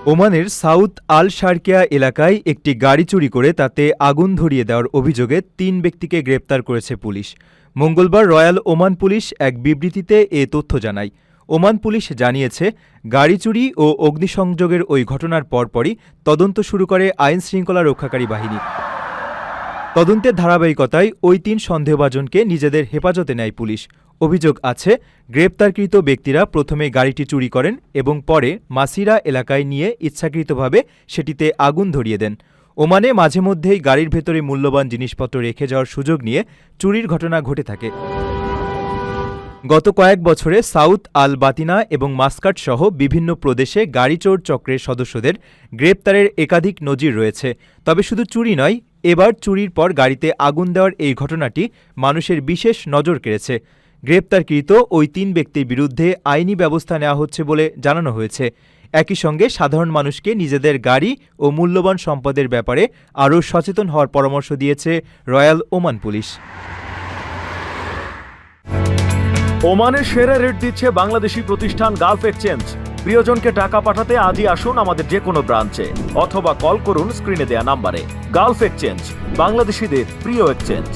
ওমানের সাউথ আল শারকিয়া এলাকায় একটি গাড়ি চুরি করে তাতে আগুন ধরিয়ে দেওয়ার অভিযোগে ৩ ব্যক্তিকে গ্রেপ্তার করেছে পুলিশ। মঙ্গলবার রয়্যাল ওমান পুলিশ এক বিবৃতিতে এ তথ্য জানায়। ওমান পুলিশ জানিয়েছে, গাড়ি চুরি ও অগ্নিসংযোগের ওই ঘটনার পরপরই তদন্ত শুরু করে আইনশৃঙ্খলা রক্ষাকারী বাহিনী। তদন্তের ধারাবাহিকতায় ওই ৩ সন্দেহভাজনকে নিজেদের হেফাজতে নেয় পুলিশ। অভিযোগ আছে, গ্রেপ্তারকৃত ব্যক্তিরা প্রথমে গাড়িটি চুরি করেন এবং পরে মাসিরা এলাকায় নিয়ে ইচ্ছাকৃতভাবে সেটিতে আগুন ধরিয়ে দেন। ওমানে মাঝে মধ্যেই গাড়ির ভেতরে মূল্যবান জিনিসপত্র রেখে যাওয়ার সুযোগ নিয়ে চুরির ঘটনা ঘটে থাকে। গত কয়েক বছরে সাউথ আল বাতিনা এবং মাস্কাট সহ বিভিন্ন প্রদেশে গাড়ি চোর চক্রের সদস্যদের গ্রেপ্তারের একাধিক নজির রয়েছে। তবে শুধু চুরি নয়, এবার চুরির পর গাড়িতে আগুন দেওয়ার এই ঘটনাটি মানুষের বিশেষ নজর কেড়েছে। গ্রেপ্তারকৃত ওই ৩ ব্যক্তির বিরুদ্ধে আইনি ব্যবস্থা নেওয়া হচ্ছে বলে জানানো হয়েছে। একই সঙ্গে সাধারণ মানুষকে নিজেদের গাড়ি ও মূল্যবান সম্পদের ব্যাপারে আরও সচেতন হওয়ার পরামর্শ দিয়েছে রয়্যাল ওমান পুলিশ। ওমানের সেরা রেট দিচ্ছে বাংলাদেশি প্রতিষ্ঠান গালফ এক্সচেঞ্জ। প্রিয়জনকে টাকা পাঠাতে আজই আসুন আমাদের যে কোনো ব্রাঞ্চে অথবা কল করুন স্ক্রিনে দেয়া নাম্বারে। গালফ এক্সচেঞ্জ, বাংলাদেশিদের প্রিয় এক্সচেঞ্জ।